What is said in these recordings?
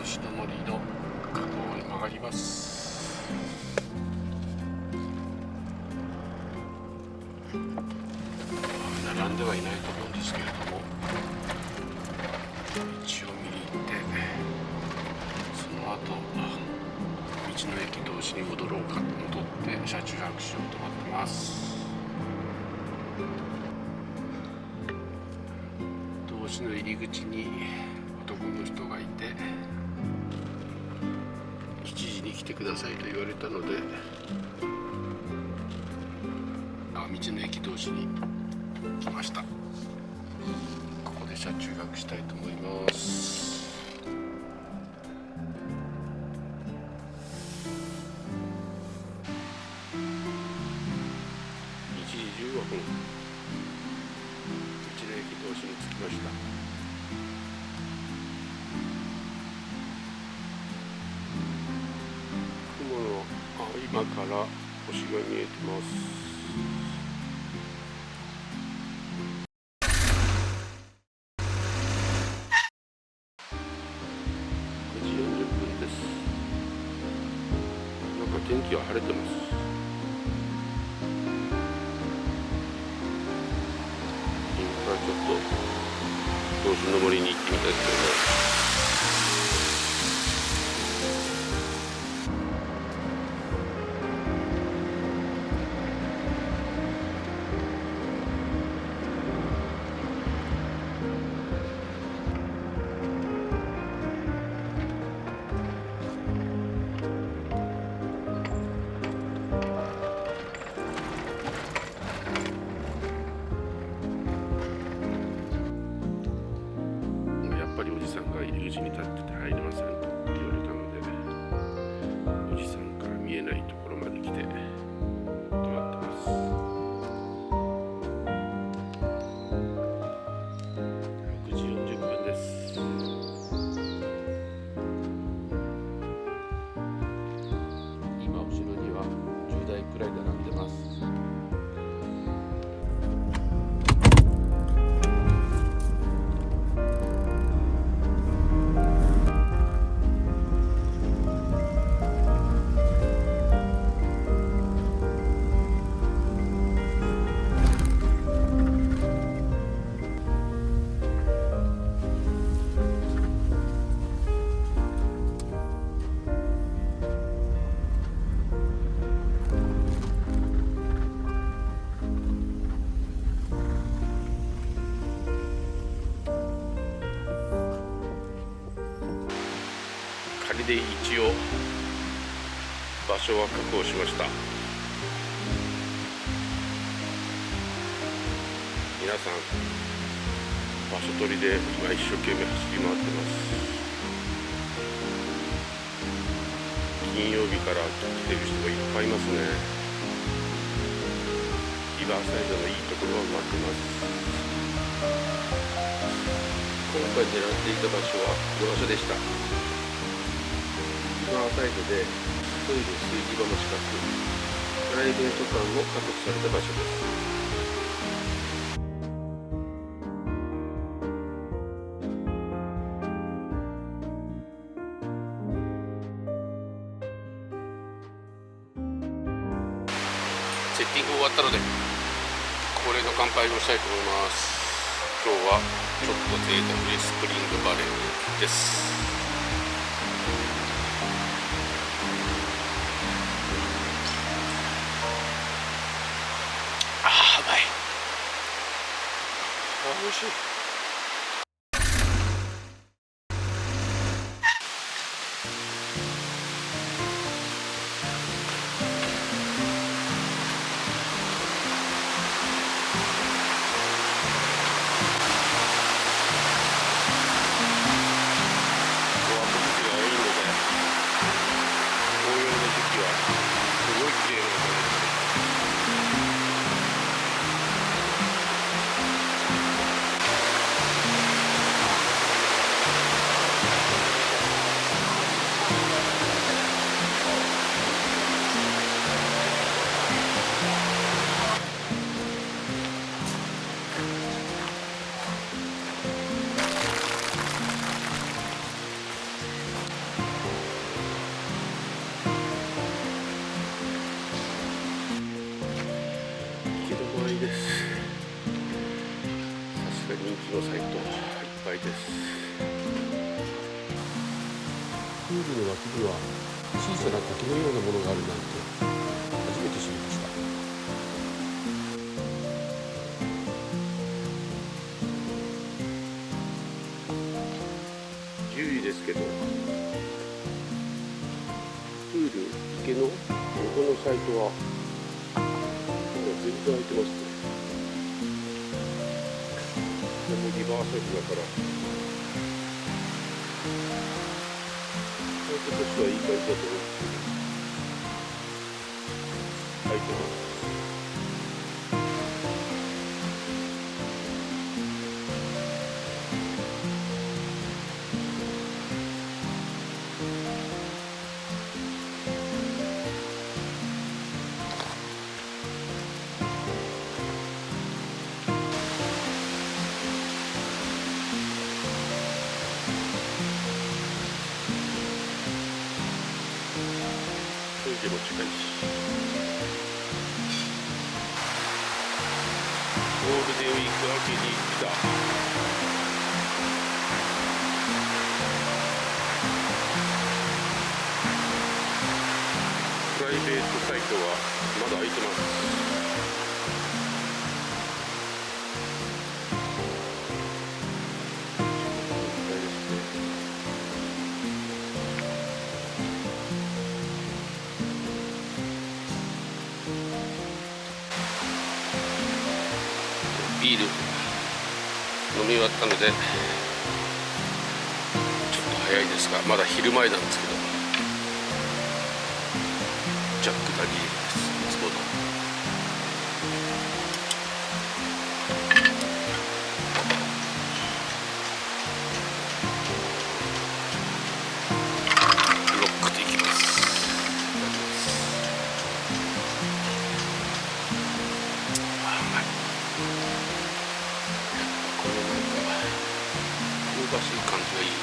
牛の森の角を曲がります。並んではいないと思うんですけれども、一応見に行ってその後道の駅同士に戻って車中泊しようと思ってます。同士の入り口に男の人がいて、7時に来てくださいと言われたので、道の駅同士に来ました。ここで車中泊したいと思います。1時15分、道の駅同士に着きました。雲の合間から星が見えてます。天気は晴れてます。今からちょっと道志の森に行ってみたいと思います。おじさんが入り口に立ってて入れませんと言われたので、おじさんから見えないところまで来て止まってます。6時40分です。今後ろには10台くらい並んでます。仮で一応場所は確保しました。皆さん場所取りで今一生懸命走り回ってます。金曜日から来てる人がいっぱいいますね。リバーサイドのいいところは待ってます。今回狙っていた場所はこの場所でした。リバーサイドでトイレ炊事場も近く、プライベート感も確保された場所です。セッティング終わったので恒例の乾杯をしたいと思います。今日はちょっと贅沢にスプリングバレーです。うまい。美味しい。です。プールの脇には小さな滝のようなものがあるなんて初めて知りました。10位ですけど、プール池の横のサイトは全然空いてますね。これもリバーサイドだからサイトとしてはいい感じだと思うんですけど、空いてます。トイレも近いし、ゴールデンウィーク明けに来たプライベートサイトはまだ空いてます。ビール飲み終わったのでちょっと早いですが、まだ昼前なんですけど、ジャック・ダニエルです。いつものロックでいきます。香ばしい感じがいいね。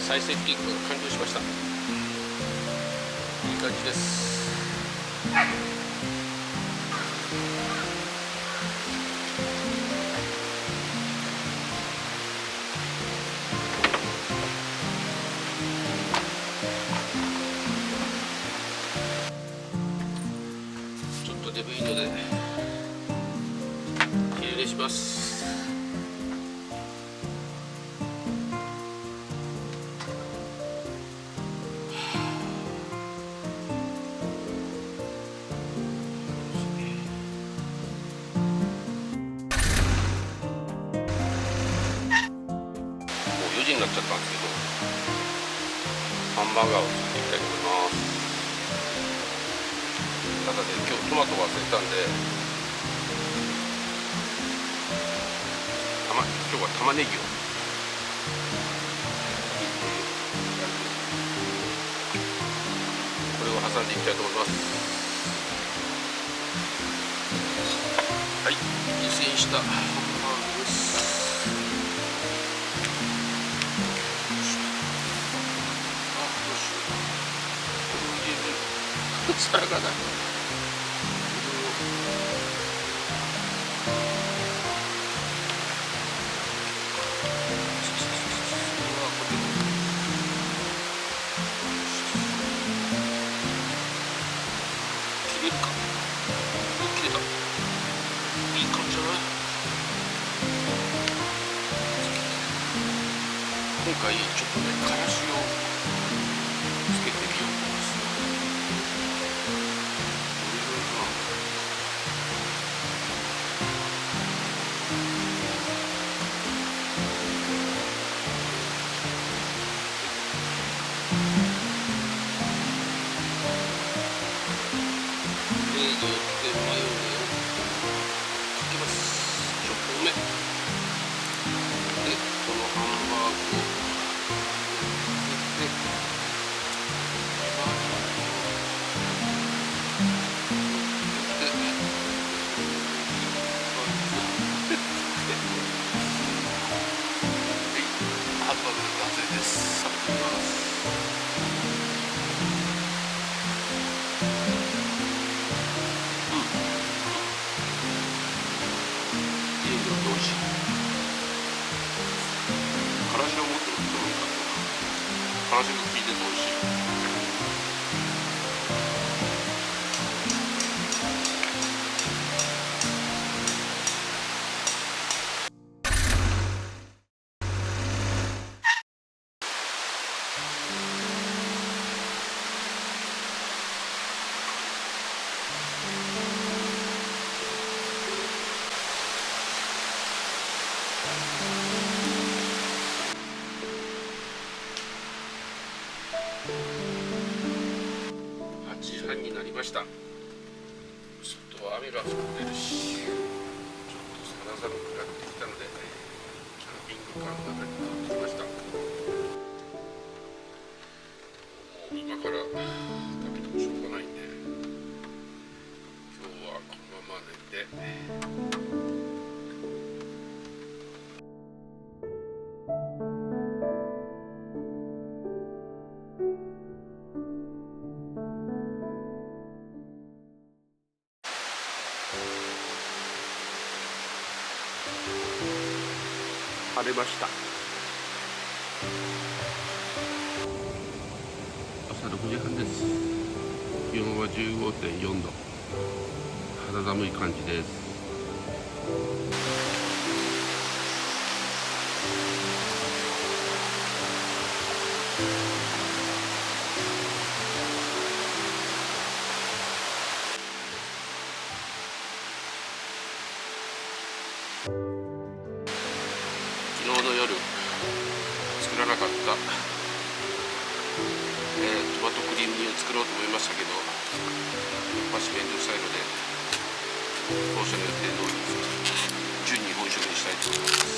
再セッティングが完了しました。いい感じです。ちょっとでもいいのできれいにします。4時になっちゃったんですけど、ハンバーガーを作っていきたいと思います。ただね、今日トマト忘れたんで、今日は玉ねぎをこれを挟んでいきたいと思います。はい、湯煎したハンバーグです。皿がない。切れるか。切れた。いい感じじゃない？今回ちょっとね、からしをつけてみようと思います。よって感触効いてて美味しい。8時半になりました。外は雨が降ってるし、ちょっと肌寒くなってきたのでキャンピングカーの中に戻ってきました。もう今から食べてもしょうがないんで、今日はこのまま寝て、晴れました。朝6時半です。気温は 15.4 度。肌寒い感じです。昨日の夜作らなかった、トマトクリーム煮を作ろうと思いましたけど、やっぱしめんどくさいので当初の予定通り純日本食にしたいと思います。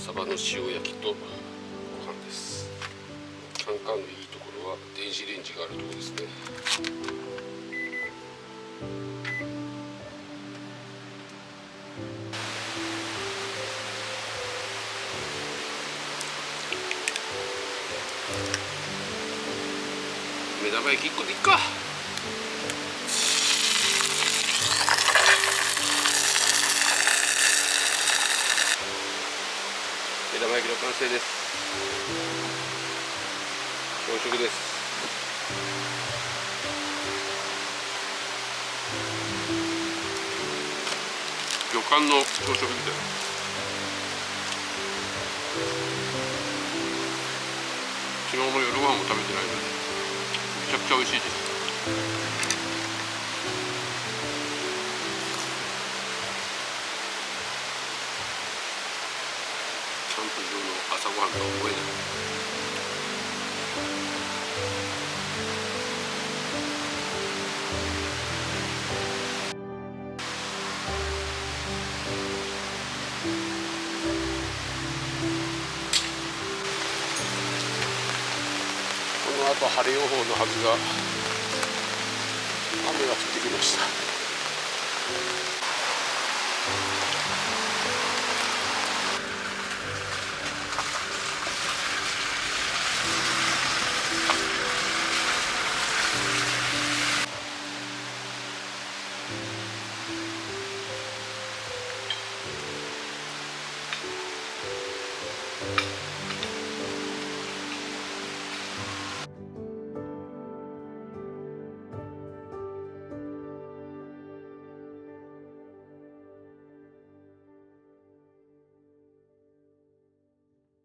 サバの塩焼きとご飯です。キャンカンのいいところは電子レンジがあるところですね。目玉焼き1個でいっか。目玉焼きの完成です。朝食です。旅館の朝食みたいな。昨日の夜ご飯も食べてないのでめちゃくちゃ美味しいです。キャンプ場の朝ごはんとは思えない。この後晴れ予報のはずが雨が降ってきました。